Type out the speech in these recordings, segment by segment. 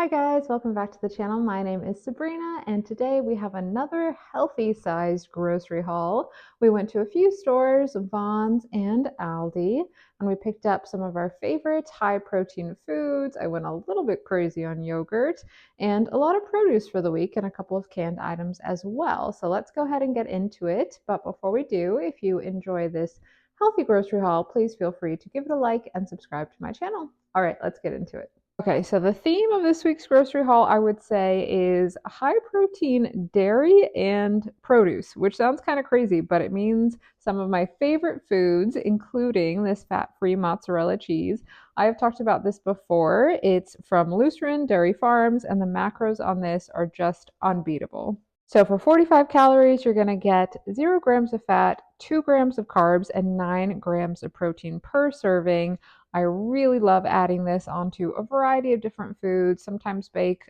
Hi guys, welcome back to the channel. My name is Sabrina and today we have another healthy sized grocery haul. We went to a few stores, Vons and Aldi, and we picked up some of our favorite high protein foods. I went a little bit crazy on yogurt and a lot of produce for the week and a couple of canned items as well. So let's go ahead and get into it. But before we do, if you enjoy this healthy grocery haul, please feel free to give it a like and subscribe to my channel. All right, let's get into it. Okay, so the theme of this week's grocery haul, I would say, is high protein dairy and produce, which sounds kind of crazy, but it means some of my favorite foods, including this fat-free mozzarella cheese. I have talked about this before. It's from Lucerne Dairy Farms, and the macros on this are just unbeatable. So for 45 calories, you're going to get 0 grams of fat, 2 grams of carbs, and 9 grams of protein per serving. I really love adding this onto a variety of different foods, sometimes bake,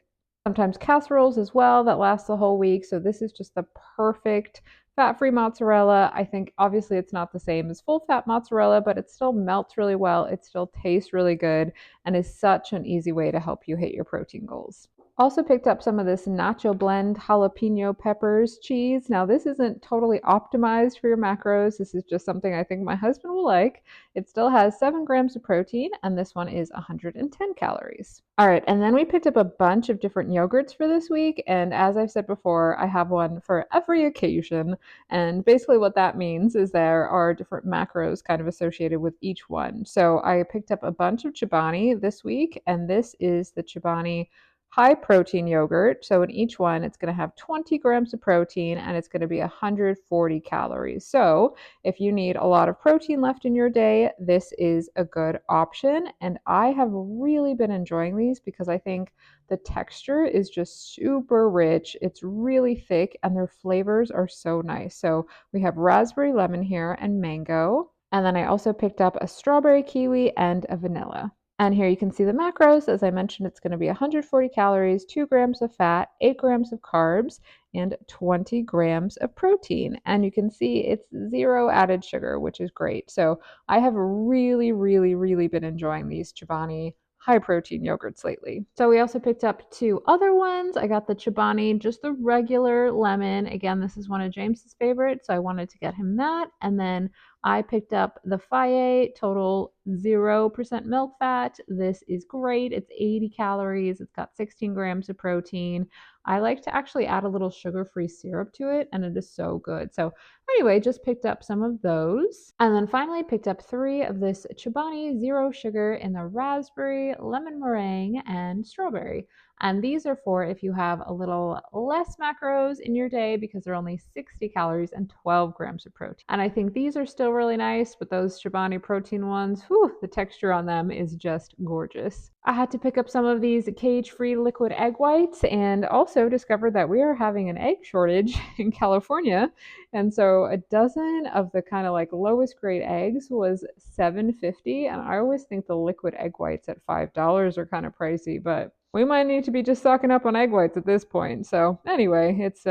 sometimes casseroles as well that last the whole week. So this is just the perfect fat-free mozzarella. I think obviously it's not the same as full-fat mozzarella, but it still melts really well. It still tastes really good and is such an easy way to help you hit your protein goals. Also picked up some of this nacho blend jalapeno peppers cheese. Now this isn't totally optimized for your macros. This is just something I think my husband will like. It still has 7 grams of protein and this one is 110 calories. All right, and then we picked up a bunch of different yogurts for this week. And as I've said before, I have one for every occasion. And basically what that means is there are different macros kind of associated with each one. So I picked up a bunch of Chobani this week, and this is the Chobani high protein yogurt. So in each one, it's going to have 20 grams of protein and it's going to be 140 calories. So if you need a lot of protein left in your day, this is a good option. And I have really been enjoying these because I think the texture is just super rich. It's really thick and their flavors are so nice. So we have raspberry lemon here and mango. And then I also picked up a strawberry kiwi and a vanilla. And here you can see the macros. As I mentioned, it's going to be 140 calories, 2 grams of fat, 8 grams of carbs, and 20 grams of protein. And you can see it's 0 added sugar, which is great. So I have really been enjoying these Chobani high protein yogurts lately. So we also picked up 2 other ones. I got the Chobani, just the regular lemon. Again, this is one of James's favorites, so I wanted to get him that. And then I picked up the Faye Total 0% milk fat. This is great. It's 80 calories. It's got 16 grams of protein. I like to actually add a little sugar-free syrup to it, and it is so good. So anyway, just picked up some of those. And then finally picked up 3 of this Chobani Zero Sugar in the raspberry, lemon meringue, and strawberry. And these are for if you have a little less macros in your day because they're only 60 calories and 12 grams of protein. And I think these are still really nice, but those Chobani protein ones, whew, the texture on them is just gorgeous. I had to pick up some of these cage-free liquid egg whites and also discovered that we are having an egg shortage in California. And so a dozen of the kind of like lowest grade eggs was $7.50. And I always think the liquid egg whites at $5 are kind of pricey, but we might need to be just stocking up on egg whites at this point. So anyway, it's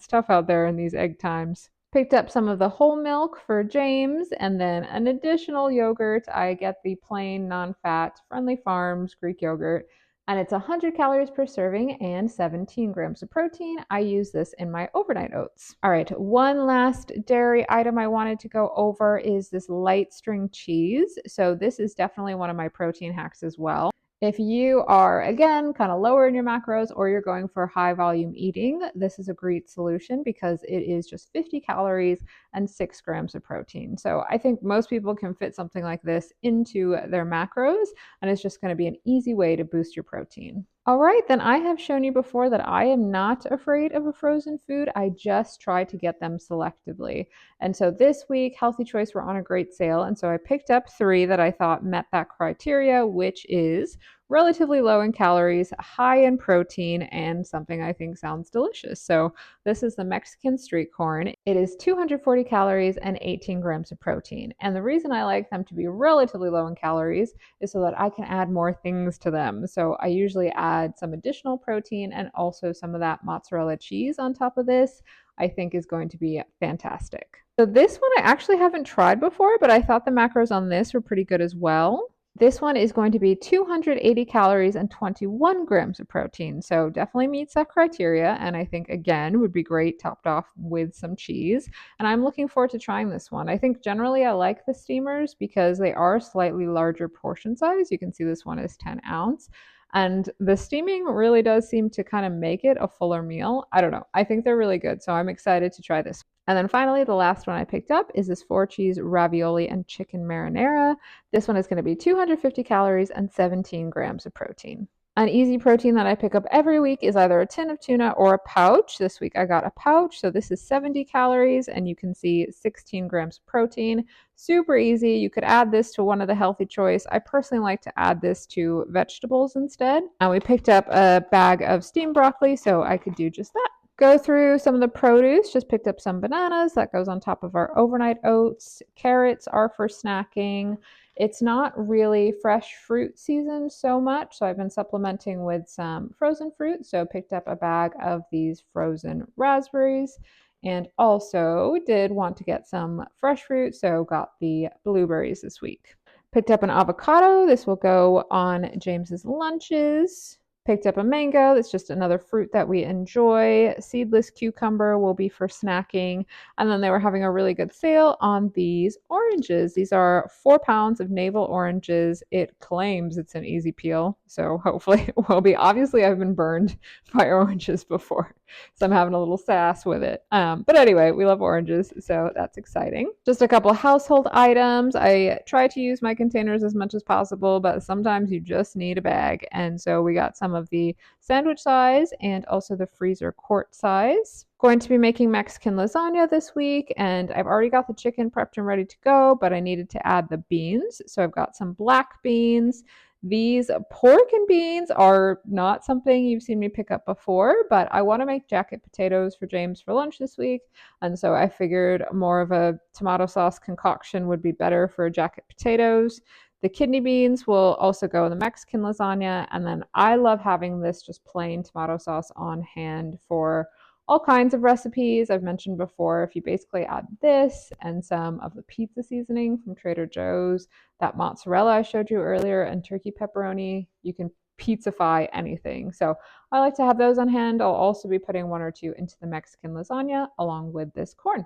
tough out there in these egg times. Picked up some of the whole milk for James and then an additional yogurt. I get the plain non-fat Friendly Farms Greek yogurt and it's 100 calories per serving and 17 grams of protein. I use this in my overnight oats. All right, one last dairy item I wanted to go over is this light string cheese. So this is definitely one of my protein hacks as well. If you are, again, kind of lower in your macros or you're going for high volume eating, this is a great solution because it is just 50 calories and 6 grams of protein. So I think most people can fit something like this into their macros, and it's just going to be an easy way to boost your protein. All right, then I have shown you before that I am not afraid of a frozen food. I just try to get them selectively. And so this week, Healthy Choice were on a great sale. And so I picked up 3 that I thought met that criteria, which is relatively low in calories, high in protein, and something I think sounds delicious. So this is the Mexican street corn. It is 240 calories and 18 grams of protein. And the reason I like them to be relatively low in calories is so that I can add more things to them. So I usually add some additional protein and also some of that mozzarella cheese on top of this. I think is going to be fantastic. So this one I actually haven't tried before, but I thought the macros on this were pretty good as well. This one is going to be 280 calories and 21 grams of protein. So definitely meets that criteria. And I think, again, would be great topped off with some cheese. And I'm looking forward to trying this one. I think generally I like the steamers because they are slightly larger portion size. You can see this one is 10 ounce. And the steaming really does seem to kind of make it a fuller meal. I don't know. I think they're really good. So I'm excited to try this. And then finally, the last one I picked up is this 4 cheese ravioli and chicken marinara. This one is going to be 250 calories and 17 grams of protein. An easy protein that I pick up every week is either a tin of tuna or a pouch. This week I got a pouch, so this is 70 calories, and you can see 16 grams of protein. Super easy. You could add this to one of the healthy choice. I personally like to add this to vegetables instead. And we picked up a bag of steamed broccoli, so I could do just that. Go through some of the produce. Just picked up some bananas. That goes on top of our overnight oats. Carrots are for snacking. It's not really fresh fruit season so much, so I've been supplementing with some frozen fruit. So picked up a bag of these frozen raspberries and also did want to get some fresh fruit, so got the blueberries this week. Picked up an avocado. This will go on James's lunches. Picked up a mango. That's just another fruit that we enjoy. Seedless cucumber will be for snacking. And then they were having a really good sale on these oranges. These are 4 pounds of navel oranges. It claims it's an easy peel. So hopefully it will be. Obviously, I've been burned by oranges before. So I'm having a little sass with it. But anyway, we love oranges. So that's exciting. Just a couple household items. I try to use my containers as much as possible, but sometimes you just need a bag. And so we got some of the sandwich size and also the freezer quart size. Going to be making Mexican lasagna this week, and I've already got the chicken prepped and ready to go, but I needed to add the beans. So I've got some black beans. These pork and beans are not something you've seen me pick up before, but I want to make jacket potatoes for James for lunch this week. And so I figured more of a tomato sauce concoction would be better for jacket potatoes. The kidney beans will also go in the Mexican lasagna. And then I love having this just plain tomato sauce on hand for all kinds of recipes. I've mentioned before, if you basically add this and some of the pizza seasoning from Trader Joe's, that mozzarella I showed you earlier, and turkey pepperoni, you can pizzafy anything. So I like to have those on hand. I'll also be putting one or two into the Mexican lasagna along with this corn.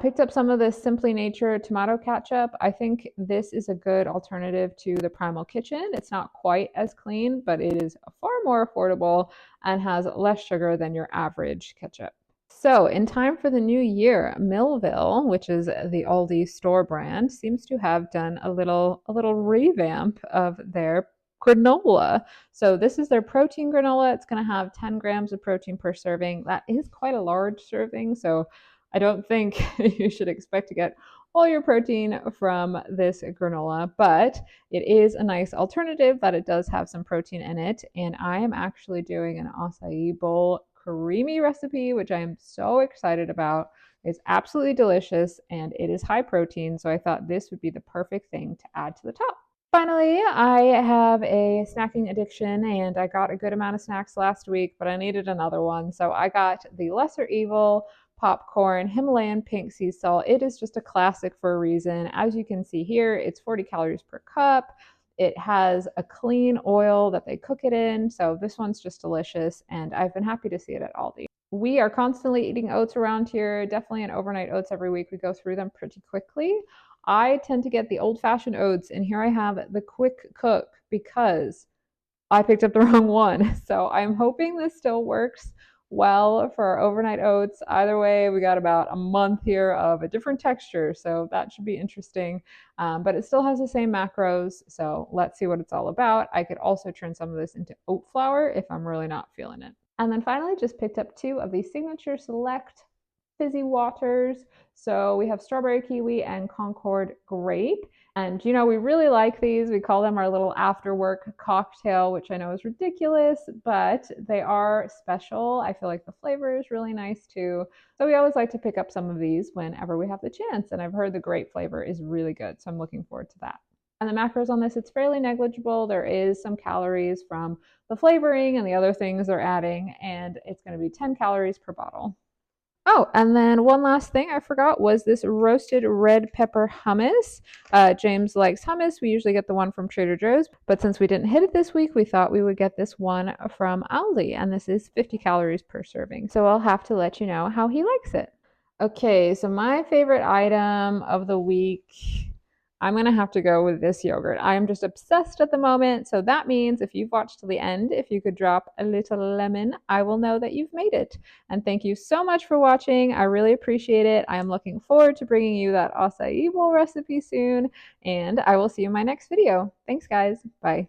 Picked up some of this Simply Nature tomato ketchup. I think this is a good alternative to the Primal Kitchen. It's not quite as clean, but it is far more affordable and has less sugar than your average ketchup. So, in time for the new year, Millville, which is the Aldi store brand, seems to have done a little revamp of their granola. So this is their protein granola. It's going to have 10 grams of protein per serving. That is quite a large serving, so I don't think you should expect to get all your protein from this granola, but it is a nice alternative that it does have some protein in it. And I am actually doing an acai bowl creamy recipe, which I am so excited about. It's absolutely delicious and it is high protein, so I thought this would be the perfect thing to add to the top. Finally, I have a snacking addiction and I got a good amount of snacks last week, but I needed another one. So I got the Lesser Evil popcorn Himalayan pink sea salt. It is just a classic for a reason. As you can see here, it's 40 calories per cup. It has a clean oil that they cook it in. So this one's just delicious and I've been happy to see it at Aldi. We are constantly eating oats around here, definitely an overnight oats every week. We go through them pretty quickly. I tend to get the old fashioned oats, and here I have the quick cook because I picked up the wrong one. So I'm hoping this still works well for our overnight oats. Either way, we got about a month here of a different texture, so that should be interesting. But it still has the same macros, so let's see what it's all about. I could also turn some of this into oat flour if I'm really not feeling it. And then finally, just picked up two of the Signature Select fizzy waters. So we have strawberry kiwi and Concord grape. And you know, we really like these. We call them our little after work cocktail, which I know is ridiculous, but they are special. I feel like the flavor is really nice too. So we always like to pick up some of these whenever we have the chance. And I've heard the grape flavor is really good. So I'm looking forward to that. And the macros on this, it's fairly negligible. There is some calories from the flavoring and the other things they're adding, and it's going to be 10 calories per bottle. Oh, and then one last thing I forgot was this roasted red pepper hummus. James likes hummus. We usually get the one from Trader Joe's, but since we didn't hit it this week, we thought we would get this one from Aldi, and this is 50 calories per serving. So I'll have to let you know how he likes it. Okay, so my favorite item of the week, I'm gonna have to go with this yogurt. I am just obsessed at the moment. So that means if you've watched till the end, if you could drop a little lemon, I will know that you've made it. And thank you so much for watching. I really appreciate it. I am looking forward to bringing you that acai bowl recipe soon, and I will see you in my next video. Thanks, guys. Bye.